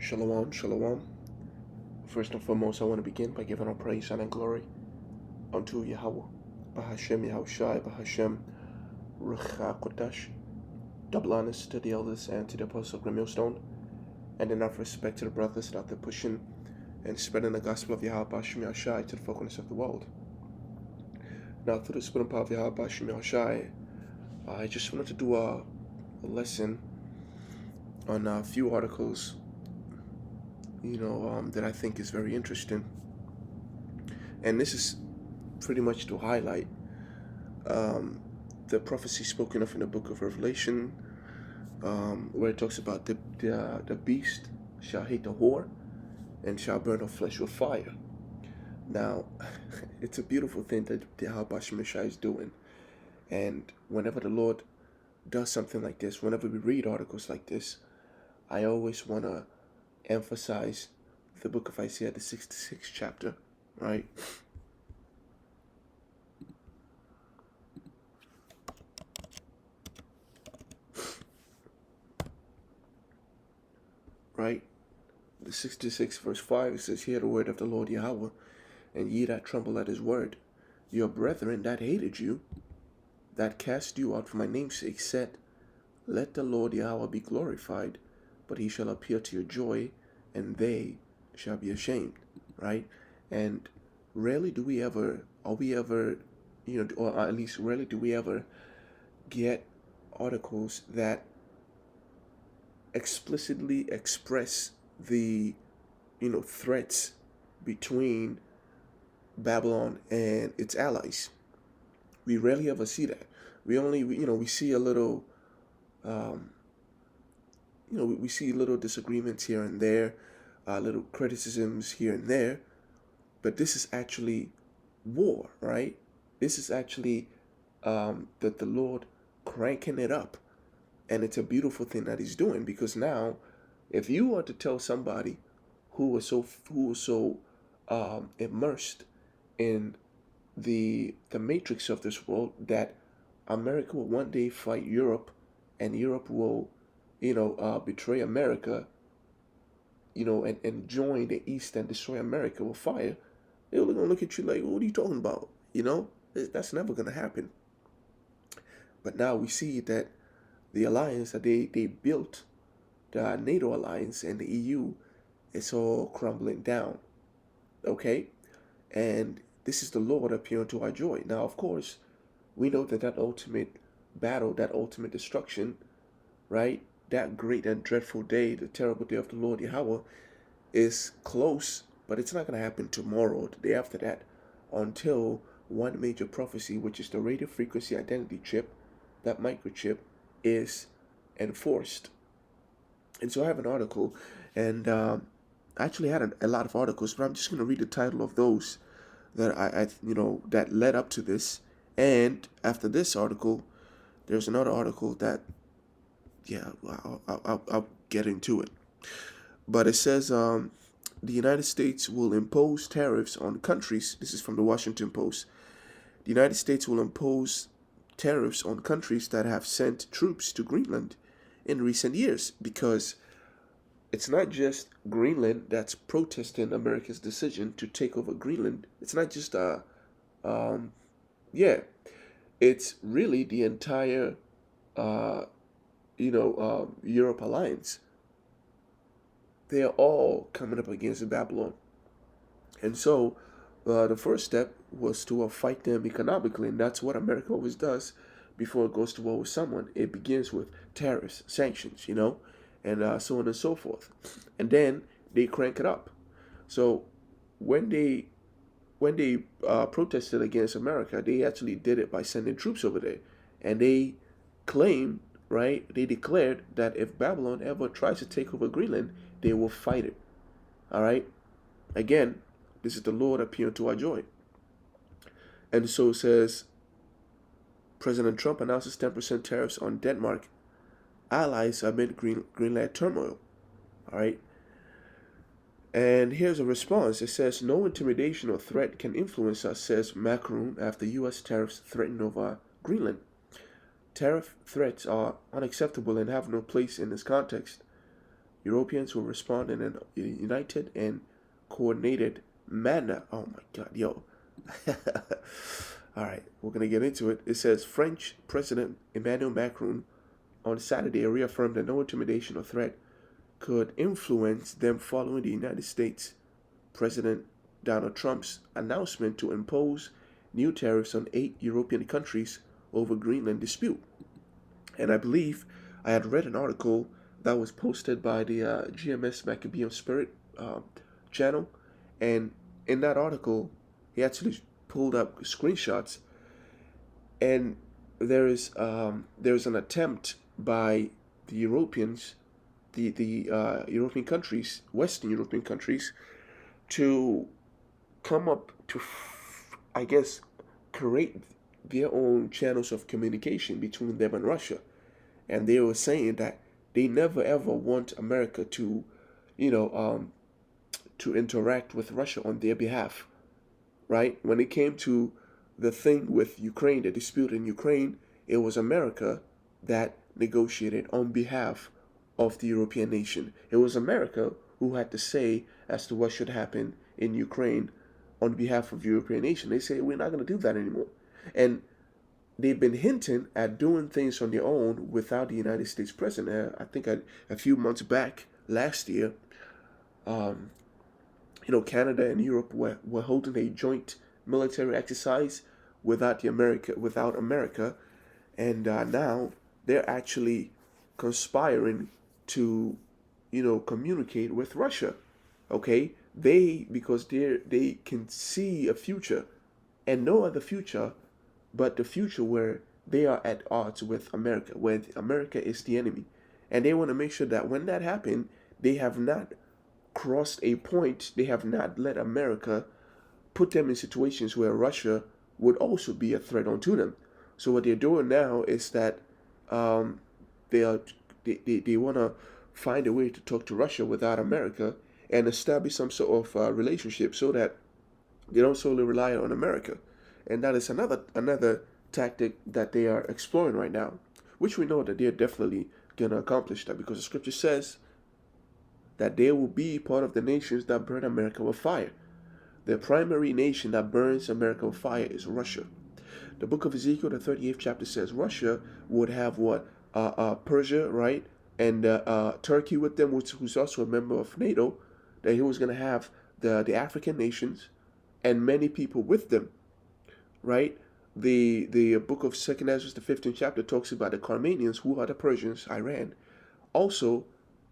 Shalom, shalom. First and foremost, I want to begin by giving all praise and glory unto Yahweh, Bahashem Yahushai, Bahashem Ruach Kodash. Double honors to the elders and to the apostle of Millstone, and enough respect to the brothers that they're pushing and spreading the gospel of Yahweh, Bahashem Yahushai, to the focus of the world. Now, through the spirit and power of Yahweh, Bahashem Yahushai, I just wanted to do a lesson on a few articles that I think is very interesting. And this is pretty much to highlight the prophecy spoken of in the book of Revelation, where it talks about the beast shall hate the whore and shall burn her flesh with fire. Now, it's a beautiful thing that the Bahashem is doing. And whenever the Lord does something like this, whenever we read articles like this, I always want to emphasize the book of Isaiah, the 66th chapter, right? Right? The 66 verse 5, it says, "Hear the word of the Lord Yahweh, and ye that tremble at his word. Your brethren that hated you, that cast you out for my name's sake, said, Let the Lord Yahweh be glorified, but he shall appear to your joy, and they shall be ashamed," right? And rarely do we ever, or at least rarely do we ever get articles that explicitly express the, threats between Babylon and its allies. We rarely ever see that. We see a little, we see little disagreements here and there, little criticisms here and there, but this is actually war, right? This is actually that the Lord cranking it up, and it's a beautiful thing that He's doing, because now, if you were to tell somebody who was so immersed in the matrix of this world that America will one day fight Europe, and Europe will betray America, and join the East and destroy America with fire, they're going to look at you like, what are you talking about? That's never going to happen. But now we see that the alliance that they built, the NATO alliance and the EU, it's all crumbling down. Okay? And this is the Lord appearing to our joy. Now, of course, we know that ultimate battle, that ultimate destruction, right? That great and dreadful day, the terrible day of the Lord Yahweh, is close, but it's not going to happen tomorrow or the day after that, until one major prophecy, which is the radio frequency identity chip, that microchip, is enforced. And so I have an article, and I actually had a lot of articles, but I'm just going to read the title of those that I that led up to this. And after this article, there's another article that, I'll get into it. But it says the United States will impose tariffs on countries. This is from the Washington Post. The United States will impose tariffs on countries that have sent troops to Greenland in recent years, because it's not just Greenland that's protesting America's decision to take over Greenland. It's not just it's really the entire Europe alliance. They are all coming up against Babylon. And so the first step was to fight them economically, and that's what America always does before it goes to war with someone. It begins with tariffs, sanctions, and so on and so forth. And then they crank it up. So when they protested against America, they actually did it by sending troops over there. And they claimed, right, they declared that if Babylon ever tries to take over Greenland, they will fight it. All right? Again, this is the Lord appearing to our joy. And so it says, President Trump announces 10% tariffs on Denmark allies amid Greenland turmoil. All right? And here's a response. It says, "No intimidation or threat can influence us," says Macron, after U.S. tariffs threaten over Greenland. "Tariff threats are unacceptable and have no place in this context. Europeans will respond in a united and coordinated manner. Oh my God, yo. All right, we're going to get into it. It says French President Emmanuel Macron on Saturday reaffirmed that no intimidation or threat could influence them following the United States President Donald Trump's announcement to impose new tariffs on 8 European countries over Greenland dispute. And I believe I had read an article that was posted by the GMS Maccabean Spirit channel, and in that article, he actually pulled up screenshots, and there's an attempt by the Europeans, the European countries, Western European countries, to come up to, I guess, create their own channels of communication between them and Russia. And they were saying that they never ever want America to, you know, to interact with Russia on their behalf, right? When it came to the thing with Ukraine, the dispute in Ukraine, it was America that negotiated on behalf of the European nation. It was America who had to say as to what should happen in Ukraine on behalf of the European nation. They say, we're not going to do that anymore. And they've been hinting at doing things on their own without the United States president. I think a few months back, last year, Canada and Europe were holding a joint military exercise without America, and now they're actually conspiring to, communicate with Russia. Okay, because they can see a future, and no other future but the future where they are at odds with America, where America is the enemy, and they want to make sure that when that happens, they have not crossed a point. They have not let America put them in situations where Russia would also be a threat onto them. So what they're doing now is that they want to find a way to talk to Russia without America and establish some sort of relationship so that they don't solely rely on America. And that is another tactic that they are exploring right now, which we know that they're definitely going to accomplish that, because the scripture says that they will be part of the nations that burn America with fire. The primary nation that burns America with fire is Russia. The book of Ezekiel, the 38th chapter, says Russia would have Persia, right? And Turkey with them, who's also a member of NATO, that he was going to have the African nations and many people with them, right? The book of Second Ezra, the 15th chapter, talks about the Carmanians, who are the Persians, Iran, also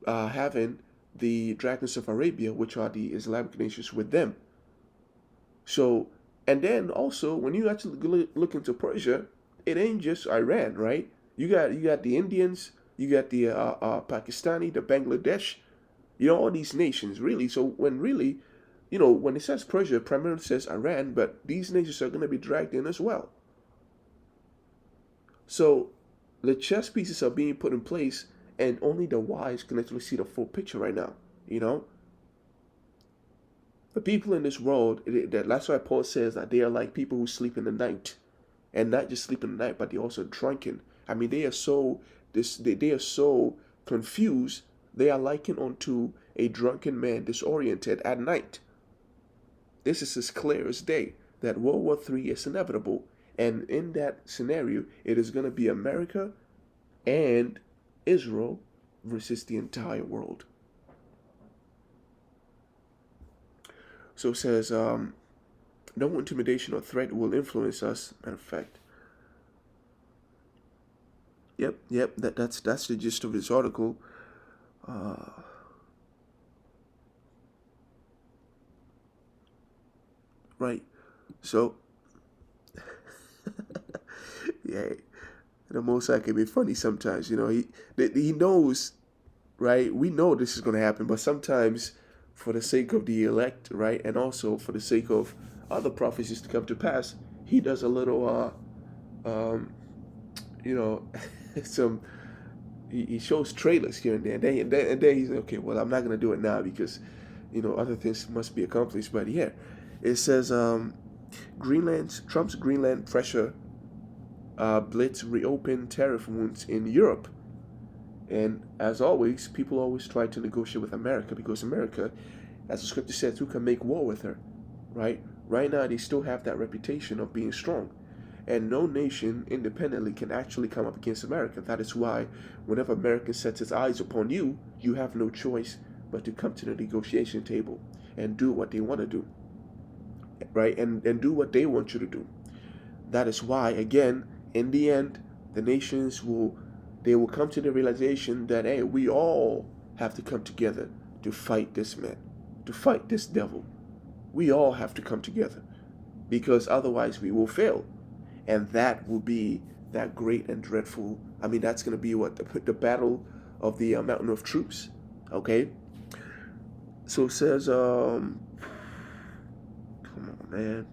having the dragons of Arabia, which are the Islamic nations, with them. So, and then also when you actually look into Persia, it ain't just Iran, right? You got the Indians, you got the Pakistani, the Bangladesh, all these nations, really. So when really, when it says Persia, it primarily says Iran, but these nations are going to be dragged in as well. So the chess pieces are being put in place, and only the wise can actually see the full picture right now, The people in this world, that's why Paul says that they are like people who sleep in the night. And not just sleep in the night, but they're also drunken. I mean, they are so confused, they are likened unto a drunken man disoriented at night. This is as clear as day that World War III is inevitable. And in that scenario, it is going to be America and Israel versus the entire world. So it says, no intimidation or threat will influence us. Matter of fact. Yep. That's the gist of this article. Right. So, yeah, the Most High can be funny sometimes. He knows, right? We know this is going to happen, but sometimes, for the sake of the elect, right, and also for the sake of other prophecies to come to pass, he does a little, he shows trailers here and there, and then he's like, okay, well, I'm not going to do it now because, other things must be accomplished. But yeah, it says Trump's Greenland pressure blitz reopen tariff wounds in Europe. And as always, people always try to negotiate with America because America, as the scripture says, who can make war with her, right? Right now, they still have that reputation of being strong. And no nation independently can actually come up against America. That is why whenever America sets its eyes upon you, you have no choice but to come to the negotiation table and do what they want to do, right? And do what they want you to do. That is why, again, in the end, the nations will come to the realization that, hey, we all have to come together to fight this man, to fight this devil. We all have to come together because otherwise we will fail. And that will be that great and dreadful. I mean, that's going to be what the battle of the mountain of troops. Okay. So it says, come on, man.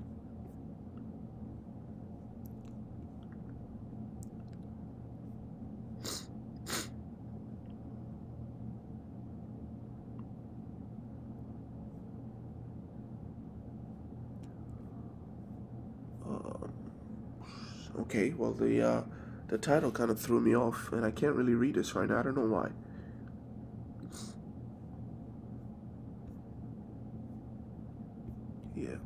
Okay, well the title kind of threw me off, and I can't really read this right now. I don't know why. Yeah.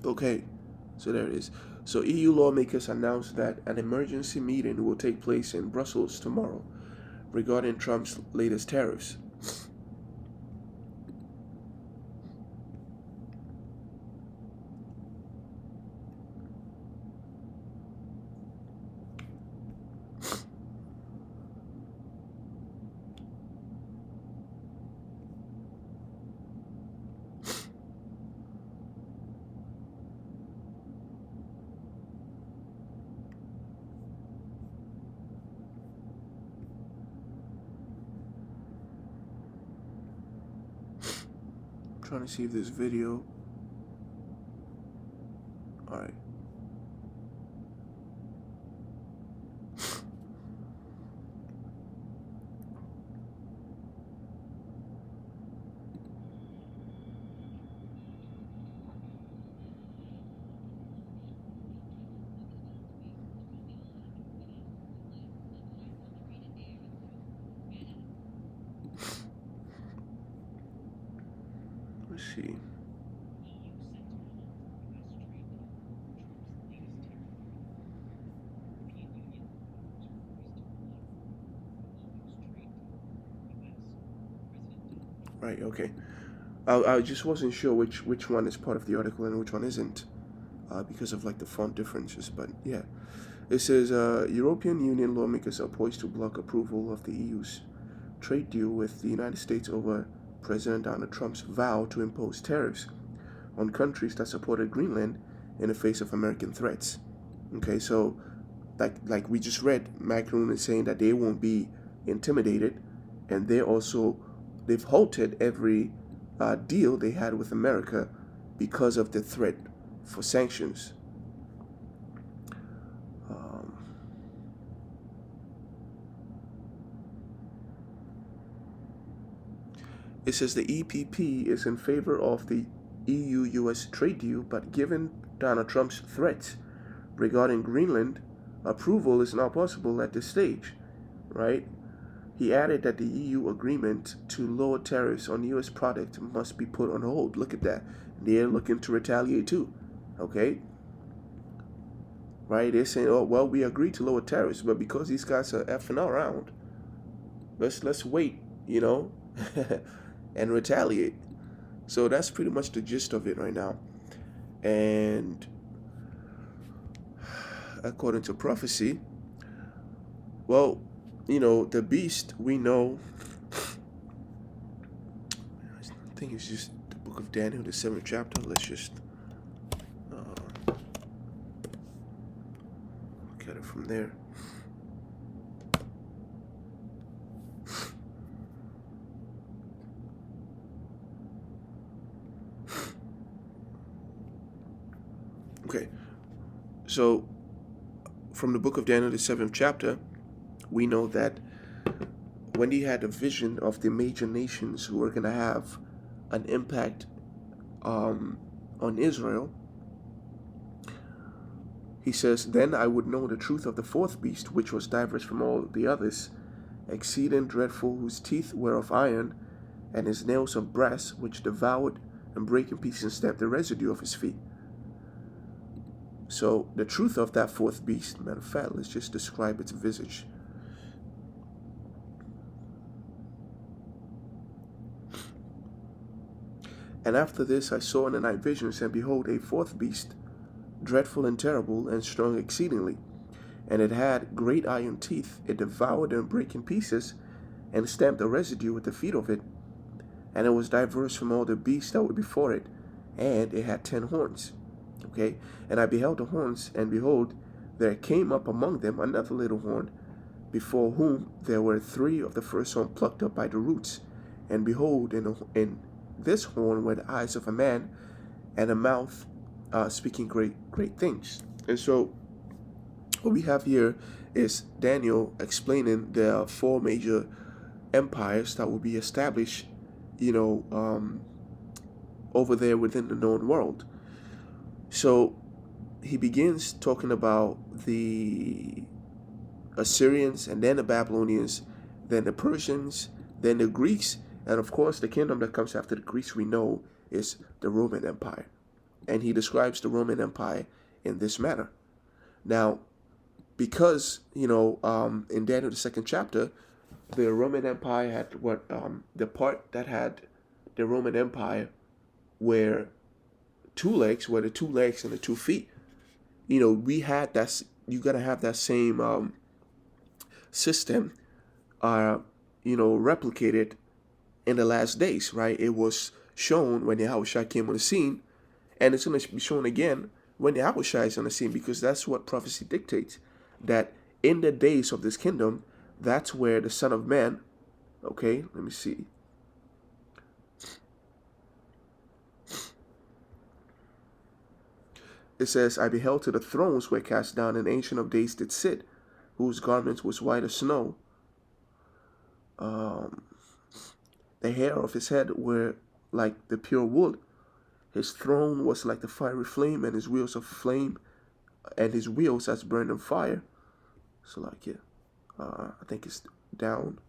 Okay, so there it is. So EU lawmakers announced that an emergency meeting will take place in Brussels tomorrow regarding Trump's latest tariffs. I'm trying to see if this video. All right. Let's see. Right. Okay. I just wasn't sure which one is part of the article and which one isn't, because of like the font differences. But yeah, it says European Union lawmakers are poised to block approval of the EU's trade deal with the United States over President Donald Trump's vow to impose tariffs on countries that supported Greenland in the face of American threats. Okay, so like we just read, Macron is saying that they won't be intimidated, and they've halted every deal they had with America because of the threat for sanctions. Um, it says the EPP is in favor of the EU-US trade deal, but given Donald Trump's threats regarding Greenland, approval is not possible at this stage, right? He added that the EU agreement to lower tariffs on US products must be put on hold. Look at that. They're looking to retaliate too. Okay? Right? They're saying, oh well, we agreed to lower tariffs, but because these guys are effing around, let's wait, and retaliate. So that's pretty much the gist of it right now. And according to prophecy, well, the beast we know, I think it's just the book of Daniel, the 7th chapter. Let's just look at it from there. Okay, so from the book of Daniel, the 7th chapter, we know that when he had a vision of the major nations who were going to have an impact on Israel, he says, "Then I would know the truth of the fourth beast, which was diverse from all the others, exceeding dreadful, whose teeth were of iron, and his nails of brass, which devoured and brake in pieces and stamped the residue of his feet." So the truth of that fourth beast, matter of fact, let's just describe its visage. "And after this I saw in the night visions, and behold, a fourth beast, dreadful and terrible, and strong exceedingly. And it had great iron teeth. It devoured and brake in pieces, and stamped the residue with the feet of it. And it was diverse from all the beasts that were before it, and it had 10 horns." Okay, "And I beheld the horns, and behold, there came up among them another little horn, before whom there were 3 of the first horn plucked up by the roots. And behold, in this horn were the eyes of a man, and a mouth speaking great things." And so what we have here is Daniel explaining the 4 major empires that will be established, over there within the known world. So he begins talking about the Assyrians, and then the Babylonians, then the Persians, then the Greeks, and of course the kingdom that comes after the Greeks we know is the Roman Empire. And he describes the Roman Empire in this manner. Now, because, in Daniel the 2nd chapter, the Roman Empire had the part that had the Roman Empire where the 2 legs and the 2 feet. We had that. You gotta have that same system, replicated in the last days, right? It was shown when Yahushua came on the scene, and it's going to be shown again when Yahushua is on the scene, because that's what prophecy dictates, that in the days of this kingdom, that's where the Son of Man, okay, let me see. It says, "I beheld till the thrones were cast down, and Ancient of Days did sit, whose garments was white as snow. The hair of his head were like the pure wool. His throne was like the fiery flame, and his wheels of flame, and his wheels as burning fire." So like, yeah, I think it's down.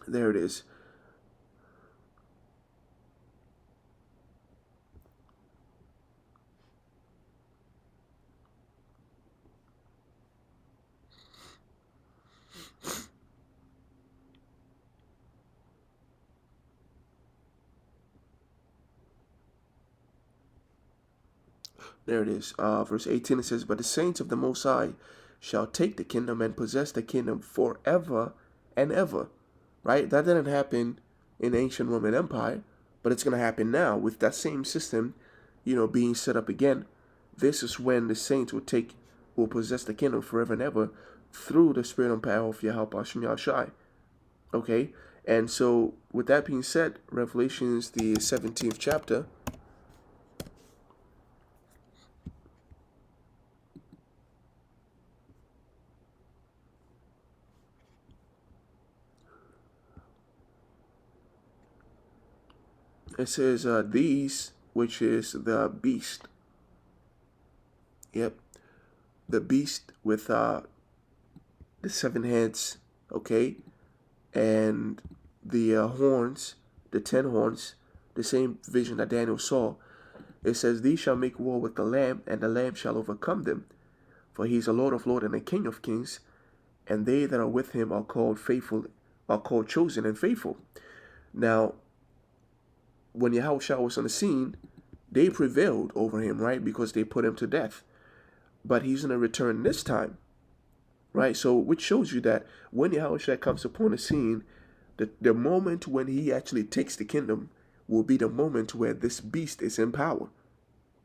There it is. There it is. Verse 18, it says, "But the saints of the Most High shall take the kingdom and possess the kingdom forever and ever." Right? That didn't happen in the ancient Roman Empire, but it's going to happen now with that same system, being set up again. This is when the saints will possess the kingdom forever and ever through the spirit and power of Yahweh Hashem Yahushai. Okay? And so, with that being said, Revelations, the 17th chapter, it says, "These," which is the beast. Yep. The beast with the 7 heads, okay? And the horns, the 10 horns, the same vision that Daniel saw. It says, "These shall make war with the Lamb, and the Lamb shall overcome them. For he is a Lord of lords and a King of kings, and they that are with him are called chosen and faithful." Now, when Yahushua was on the scene, they prevailed over him, right? Because they put him to death. But he's going to return this time, right? So, which shows you that when Yahushua comes upon the scene, the moment when he actually takes the kingdom will be the moment where this beast is in power,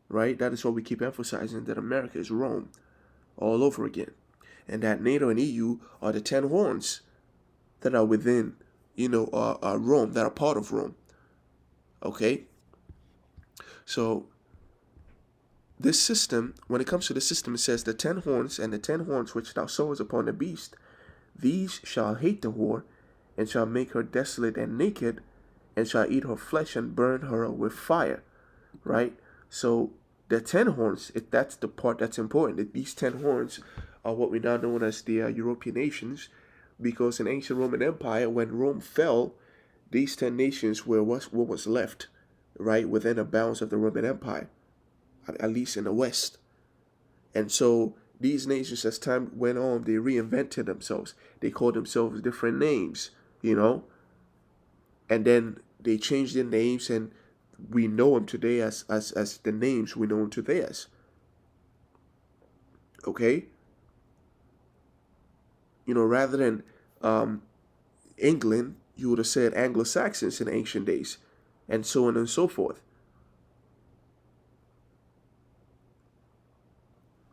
right? That is what we keep emphasizing, that America is Rome all over again. And that NATO and EU are the 10 horns that are within, Rome, that are part of Rome. Okay? So, this system, when it comes to the system, it says the 10 horns and the 10 horns which thou sawest upon the beast, these shall hate the whore, and shall make her desolate and naked, and shall eat her flesh and burn her with fire. Right? So the 10 horns, that's the part that's important. These 10 horns are what we now know as the European nations, because in ancient Roman Empire, when Rome fell, these 10 nations were what was left, right, within the bounds of the Roman Empire, at least in the West. And so these nations, as time went on, they reinvented themselves. They called themselves different names, and then they changed their names, and we know them today as the names we know them today as. Okay? Rather than England, you would have said Anglo-Saxons in ancient days, and so on and so forth.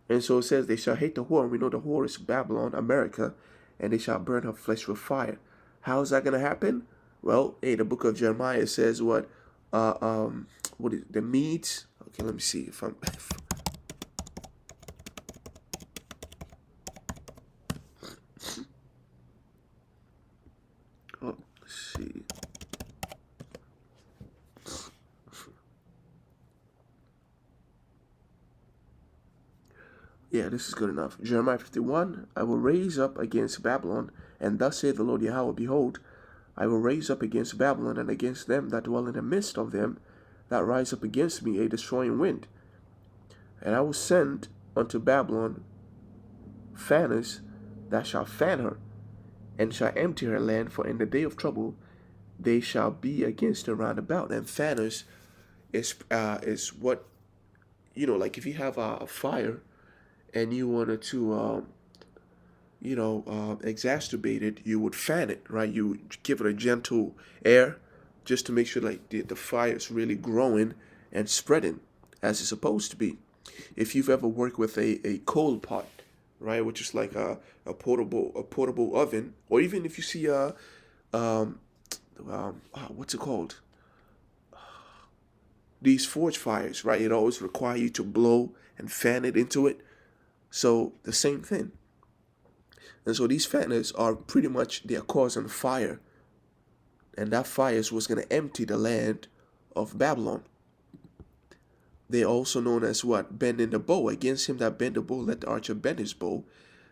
And so it says, they shall hate the whore, and we know the whore is Babylon, America, and they shall burn her flesh with fire. How is that going to happen? Well, the book of Jeremiah says what is the Medes? Okay, let me see if I'm. Oh, let's see. Yeah, this is good enough. Jeremiah 51, I will raise up against Babylon, and thus saith the Lord Yahweh, behold, I will raise up against Babylon and against them that dwell in the midst of them that rise up against me a destroying wind. And I will send unto Babylon fanners that shall fan her, and shall empty her land, for in the day of trouble they shall be against her round about. And fanners is what, like if you have a fire and you wanted to exacerbate it, you would fan it, right? You would give it a gentle air just to make sure like the fire is really growing and spreading as it's supposed to be. If you've ever worked with a coal pot, right, which is like a portable oven, or even if you see what's it called? These forge fires, right? It always require you to blow and fan it into it. So the same thing. And so these fanners are pretty much, they are causing fire. And that fire is what's going to empty the land of Babylon. They are also known as what? Bending the bow. Against him that bend the bow, let the archer bend his bow.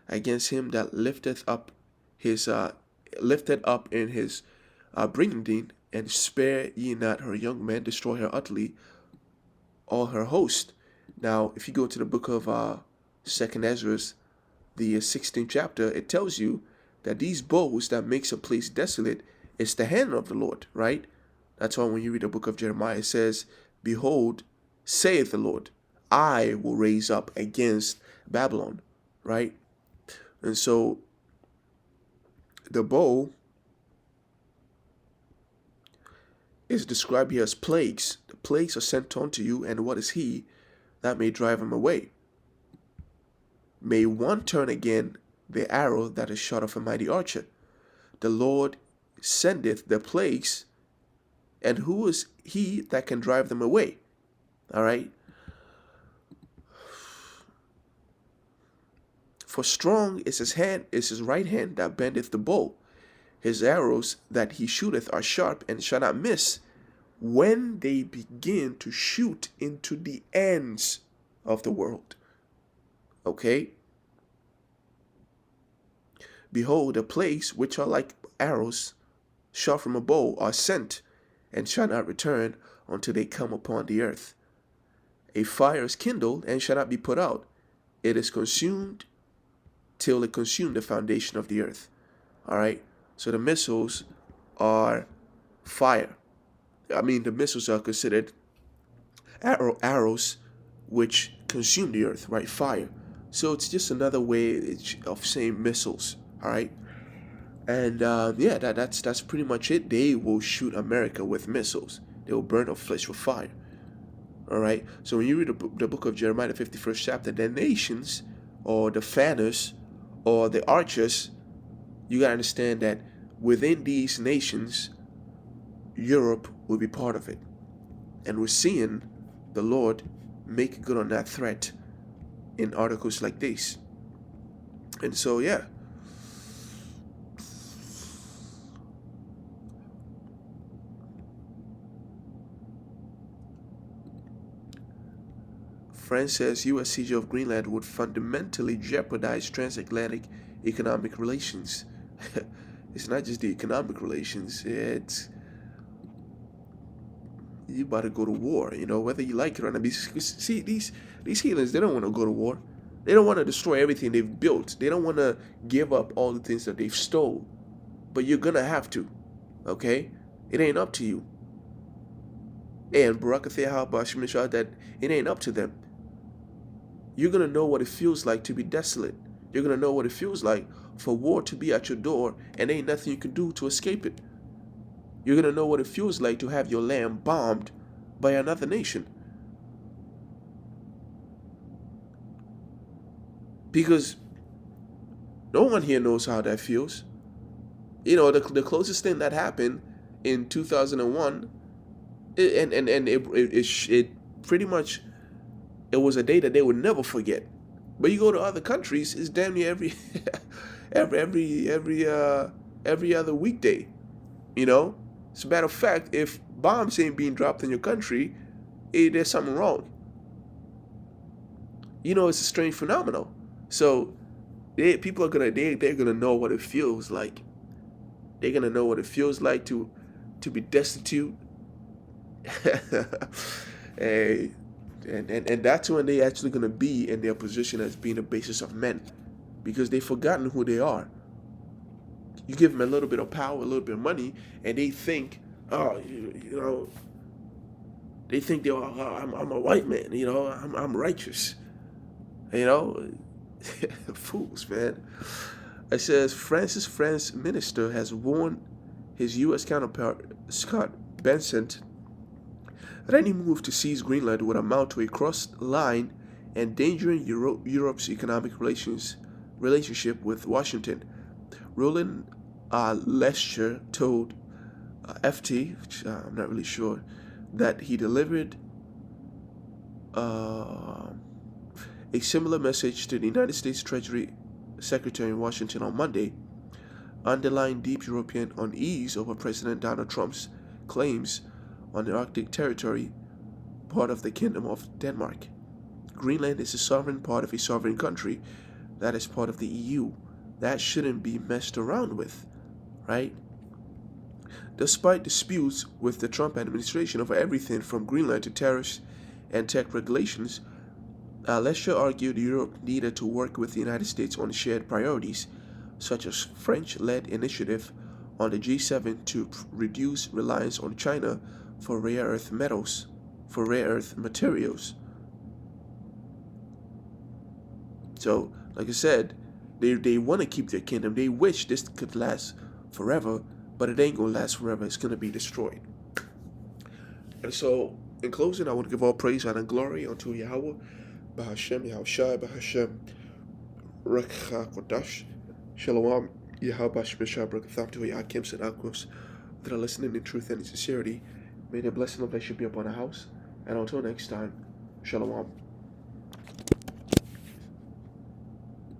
Against him that lifteth up in his bringing, and spare ye not her young men, destroy her utterly, all her host. Now, if you go to the book of Second Ezra, the 16th chapter, it tells you that these bows that makes a place desolate is the hand of the Lord, right? That's why when you read the book of Jeremiah, it says, behold, saith the Lord, I will raise up against Babylon, right? And so the bow is described here as plagues. The plagues are sent unto you, and what is he that may drive him away? May one turn again the arrow that is shot of a mighty archer. The Lord sendeth the plagues, and who is he that can drive them away? All right. For strong is his hand, is his right hand that bendeth the bow. His arrows that he shooteth are sharp, and shall not miss, when they begin to shoot into the ends of the world. Okay? Behold, the plagues which are like arrows shot from a bow are sent, and shall not return until they come upon the earth. A fire is kindled, and shall not be put out. It is consumed till it consume the foundation of the earth. All right? So the missiles are fire. I mean, the missiles are considered arrows which consume the earth, right? Fire. So it's just another way of saying missiles, all right? And that's pretty much it. They will shoot America with missiles. They will burn our flesh with fire, all right? So when you read the book of Jeremiah, the 51st chapter, the nations, or the fanners, or the archers, you got to understand that within these nations, Europe will be part of it. And we're seeing the Lord make good on that threat in articles like this. And so, yeah. France says U.S. siege of Greenland would fundamentally jeopardize transatlantic economic relations. It's not just the economic relations, it's you about to go to war, whether you like it or not. See, these heathens, they don't want to go to war. They don't want to destroy everything they've built. They don't want to give up all the things that they've stole. But you're going to have to, okay? It ain't up to you. And that it ain't up to them. You're going to know what it feels like to be desolate. You're going to know what it feels like for war to be at your door and ain't nothing you can do to escape it. You're going to know what it feels like to have your land bombed by another nation. Because no one here knows how that feels. The closest thing that happened in 2001, it pretty much, it was a day that they would never forget. But you go to other countries, it's damn near every other weekday. As a matter of fact, if bombs ain't being dropped in your country, there's something wrong. It's a strange phenomenon. So people are they're gonna know what it feels like. They're gonna know what it feels like to be destitute. and that's when they actually gonna be in their position as being the basis of men, because they've forgotten who they are. You give them a little bit of power, a little bit of money, and they think, they think I'm a white man, I'm righteous, fools, man. It says France's France minister has warned his U.S. counterpart Scott Bessent that any move to seize Greenland would amount to a crossed line endangering Europe's economic relationship with Washington. Roland Lescher told FT, which I'm not really sure, that he delivered a similar message to the United States Treasury Secretary in Washington on Monday, underlying deep European unease over President Donald Trump's claims on the Arctic territory, part of the Kingdom of Denmark. Greenland is a sovereign part of a sovereign country that is part of the EU. That shouldn't be messed around with, right? Despite disputes with the Trump administration over everything from Greenland to tariffs and tech regulations, Lesher argued Europe needed to work with the United States on shared priorities, such as French-led initiative on the G7 to reduce reliance on China for rare earth materials. So, like I said, they want to keep their kingdom. They wish this could last forever, but it ain't going to last forever. It's going to be destroyed. And so, in closing, I want to give all praise and glory unto Yahweh, Bahashem, Yahushai, Bahashem, Rekha Kodash, Shalom, Yahweh, Shmeshah, Brakatham, to Yakim, and Akos, that are listening in truth and in sincerity. May the blessing of God should be upon the house. And until next time, Shalom.